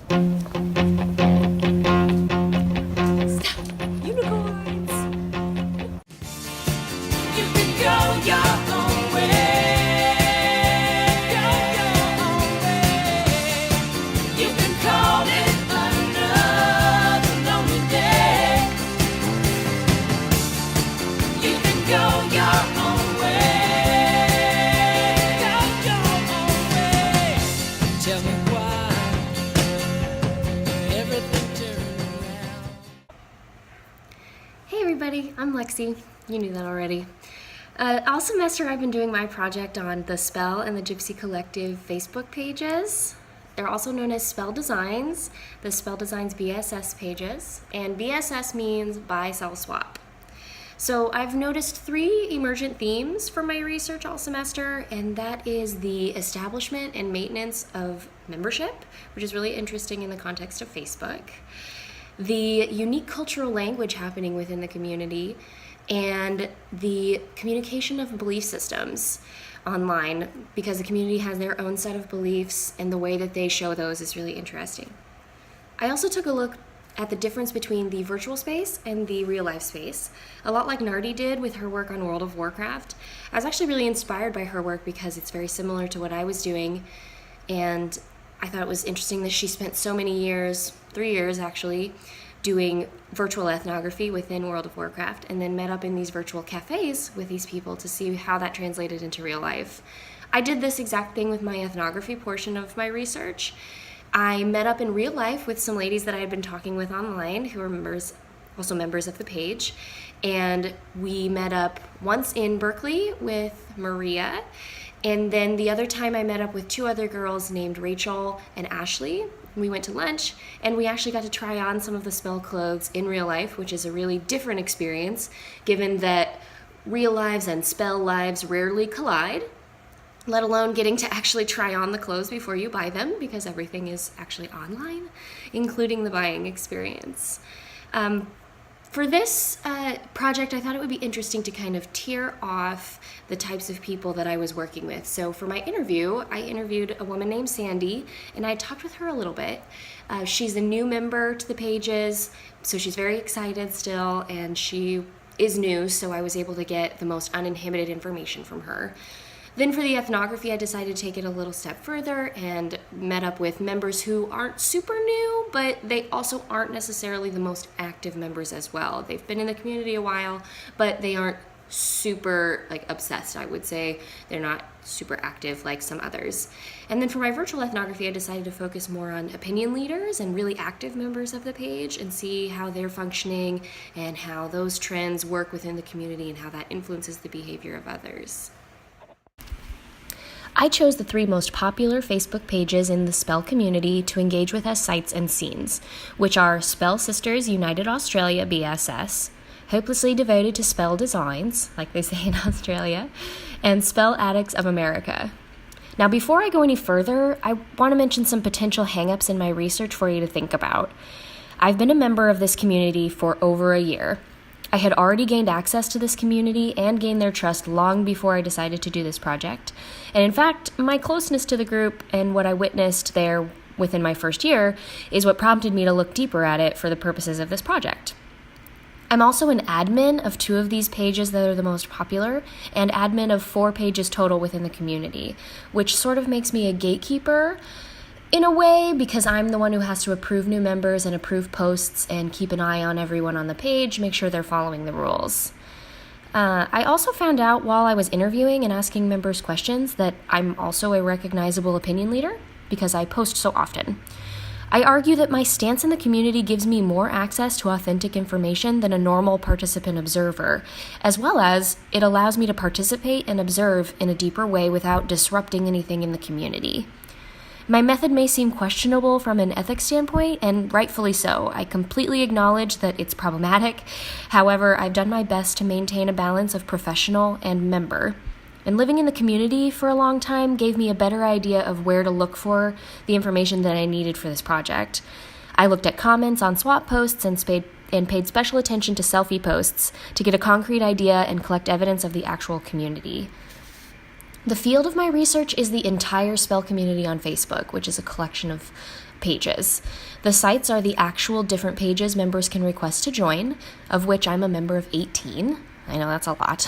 Unicorns! You can go your own way. Go your own way. You can call it another lonely day. You can go your own way. Go your own way. Tell me why everything turned around. Hey everybody, I'm Lexi. You knew that already. All semester I've been doing my project on the Spell and the Gypsy Collective Facebook pages. They're also known as Spell Designs, the Spell Designs BSS pages, and BSS means buy, sell, swap. So I've noticed 3 emergent themes for my research all semester, and that is the establishment and maintenance of membership, which is really interesting in the context of Facebook, the unique cultural language happening within the community, and the communication of belief systems online, because the community has their own set of beliefs, and the way that they show those is really interesting. I also took a look at the difference between the virtual space and the real life space, a lot like Nardi did with her work on World of Warcraft. I was actually really inspired by her work because it's very similar to what I was doing, and I thought it was interesting that she spent so many years, 3 years actually, doing virtual ethnography within World of Warcraft, and then met up in these virtual cafes with these people to see how that translated into real life. I did this exact thing with my ethnography portion of my research. I met up in real life with some ladies that I had been talking with online who are also members of the page, and we met up once in Berkeley with Maria, and then the other time I met up with 2 other girls named Rachel and Ashley. We went to lunch, and we actually got to try on some of the spell clothes in real life, which is a really different experience, given that real lives and spell lives rarely collide, let alone getting to actually try on the clothes before you buy them, because everything is actually online, including the buying experience. For this project, I thought it would be interesting to kind of tier off the types of people that I was working with. So for my interview, I interviewed a woman named Sandy, and I talked with her a little bit. She's a new member to the pages, so she's very excited still, and she is new, so I was able to get the most uninhibited information from her. Then for the ethnography, I decided to take it a little step further and met up with members who aren't super new, but they also aren't necessarily the most active members as well. They've been in the community a while, but they aren't super obsessed, I would say. They're not super active like some others. And then for my virtual ethnography, I decided to focus more on opinion leaders and really active members of the page and see how they're functioning and how those trends work within the community and how that influences the behavior of others. I chose the 3 most popular Facebook pages in the Spell community to engage with as sites and scenes, which are Spell Sisters United Australia BSS, Hopelessly Devoted to Spell Designs, like they say in Australia, and Spell Addicts of America. Now, before I go any further, I want to mention some potential hangups in my research for you to think about. I've been a member of this community for over a year. I had already gained access to this community and gained their trust long before I decided to do this project. And in fact, my closeness to the group and what I witnessed there within my first year is what prompted me to look deeper at it for the purposes of this project. I'm also an admin of 2 of these pages that are the most popular, and admin of 4 pages total within the community, which sort of makes me a gatekeeper in a way, because I'm the one who has to approve new members and approve posts and keep an eye on everyone on the page, make sure they're following the rules. I also found out while I was interviewing and asking members questions that I'm also a recognizable opinion leader because I post so often. I argue that my stance in the community gives me more access to authentic information than a normal participant observer, as well as it allows me to participate and observe in a deeper way without disrupting anything in the community. My method may seem questionable from an ethics standpoint, and rightfully so. I completely acknowledge that it's problematic. However, I've done my best to maintain a balance of professional and member. And living in the community for a long time gave me a better idea of where to look for the information that I needed for this project. I looked at comments on swap posts and paid special attention to selfie posts to get a concrete idea and collect evidence of the actual community. The field of my research is the entire spell community on Facebook, which is a collection of pages. The sites are the actual different pages members can request to join, of which I'm a member of 18. I know that's a lot.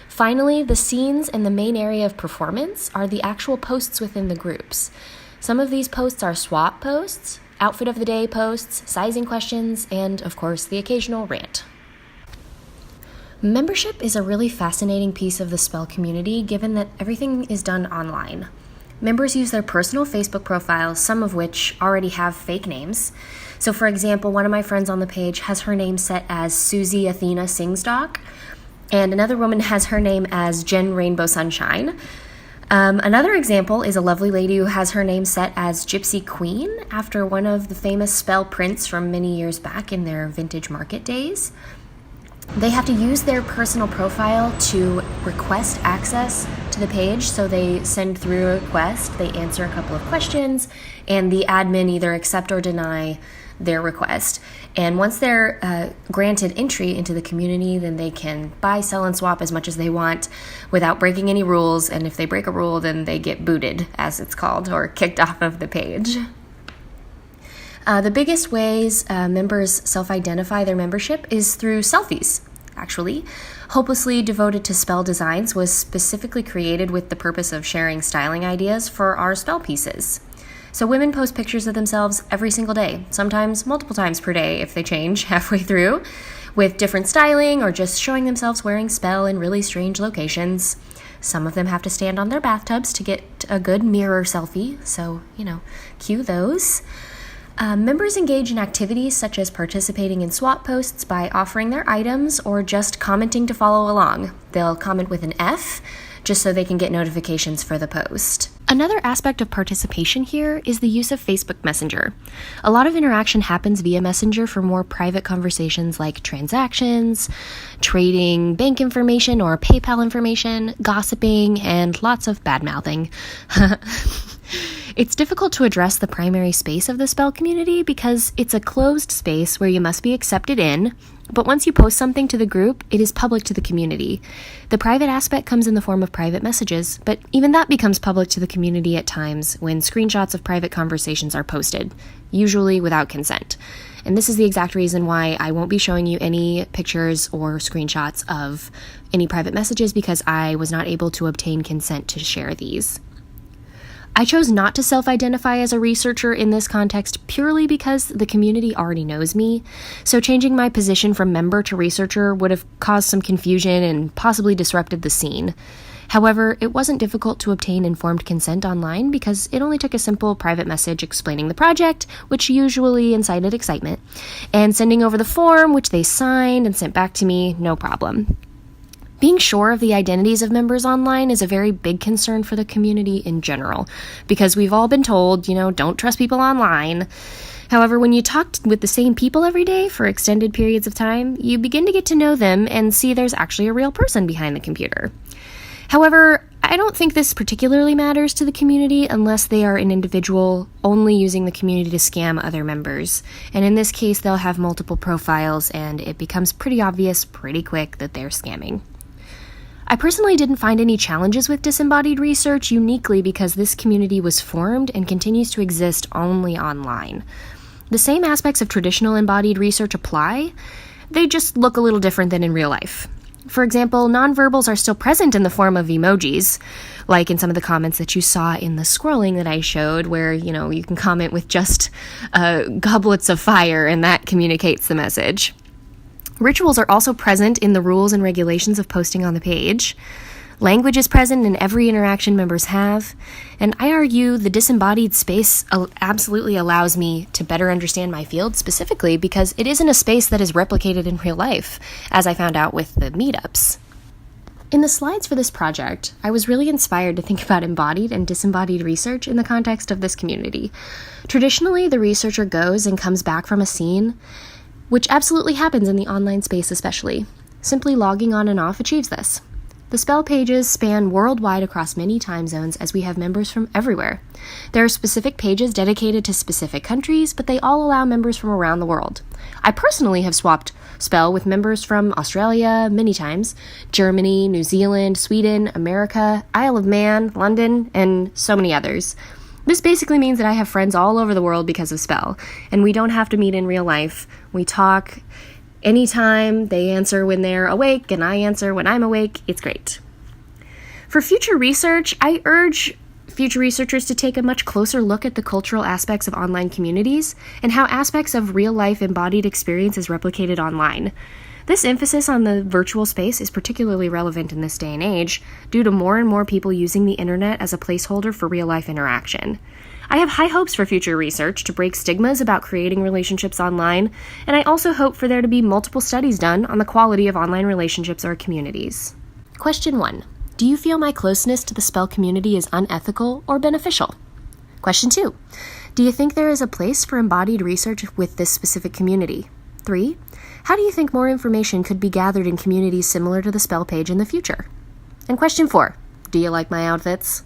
Finally, the scenes and the main area of performance are the actual posts within the groups. Some of these posts are swap posts, outfit of the day posts, sizing questions, and of course the occasional rant. Membership is a really fascinating piece of the spell community given that everything is done online. Members use their personal Facebook profiles, some of which already have fake names. So for example, one of my friends on the page has her name set as Susie Athena Singsdock, and another woman has her name as Jen Rainbow Sunshine. Another example is a lovely lady who has her name set as Gypsy Queen, after one of the famous spell prints from many years back in their vintage market days. They have to use their personal profile to request access to the page, so they send through a request, they answer a couple of questions, and the admin either accept or deny their request. And once they're granted entry into the community, then they can buy, sell, and swap as much as they want without breaking any rules, and if they break a rule, then they get booted, as it's called, or kicked off of the page. The biggest ways members self-identify their membership is through selfies, actually. Hopelessly Devoted to Spell Designs was specifically created with the purpose of sharing styling ideas for our spell pieces. So women post pictures of themselves every single day, sometimes multiple times per day if they change halfway through, with different styling or just showing themselves wearing spell in really strange locations. Some of them have to stand on their bathtubs to get a good mirror selfie, so, cue those. Members engage in activities such as participating in swap posts by offering their items or just commenting to follow along. They'll comment with an F, just so they can get notifications for the post. Another aspect of participation here is the use of Facebook Messenger. A lot of interaction happens via Messenger for more private conversations like transactions, trading bank information or PayPal information, gossiping, and lots of bad-mouthing. It's difficult to address the primary space of the spell community because it's a closed space where you must be accepted in, but once you post something to the group, it is public to the community. The private aspect comes in the form of private messages, but even that becomes public to the community at times when screenshots of private conversations are posted, usually without consent. And this is the exact reason why I won't be showing you any pictures or screenshots of any private messages, because I was not able to obtain consent to share these. I chose not to self-identify as a researcher in this context purely because the community already knows me, so changing my position from member to researcher would have caused some confusion and possibly disrupted the scene. However, it wasn't difficult to obtain informed consent online because it only took a simple private message explaining the project, which usually incited excitement, and sending over the form, which they signed and sent back to me, no problem. Being sure of the identities of members online is a very big concern for the community in general, because we've all been told, don't trust people online. However, when you talk with the same people every day for extended periods of time, you begin to get to know them and see there's actually a real person behind the computer. However, I don't think this particularly matters to the community unless they are an individual only using the community to scam other members. And in this case, they'll have multiple profiles, and it becomes pretty obvious pretty quick that they're scamming. I personally didn't find any challenges with disembodied research uniquely because this community was formed and continues to exist only online. The same aspects of traditional embodied research apply, they just look a little different than in real life. For example, nonverbals are still present in the form of emojis, like in some of the comments that you saw in the scrolling that I showed, where, you can comment with just goblets of fire and that communicates the message. Rituals are also present in the rules and regulations of posting on the page. Language is present in every interaction members have, and I argue the disembodied space absolutely allows me to better understand my field specifically because it isn't a space that is replicated in real life, as I found out with the meetups. In the slides for this project, I was really inspired to think about embodied and disembodied research in the context of this community. Traditionally, the researcher goes and comes back from a scene, which absolutely happens in the online space especially. Simply logging on and off achieves this. The spell pages span worldwide across many time zones as we have members from everywhere. There are specific pages dedicated to specific countries, but they all allow members from around the world. I personally have swapped spell with members from Australia many times, Germany, New Zealand, Sweden, America, Isle of Man, London, and so many others. This basically means that I have friends all over the world because of Spell, and we don't have to meet in real life. We talk anytime, they answer when they're awake, and I answer when I'm awake. It's great. For future research, I urge future researchers to take a much closer look at the cultural aspects of online communities and how aspects of real-life embodied experience is replicated online. This emphasis on the virtual space is particularly relevant in this day and age due to more and more people using the internet as a placeholder for real-life interaction. I have high hopes for future research to break stigmas about creating relationships online, and I also hope for there to be multiple studies done on the quality of online relationships or communities. Question 1. Do you feel my closeness to the Spell community is unethical or beneficial? Question 2. Do you think there is a place for embodied research with this specific community? 3. How do you think more information could be gathered in communities similar to the Spell page in the future? And question 4. Do you like my outfits?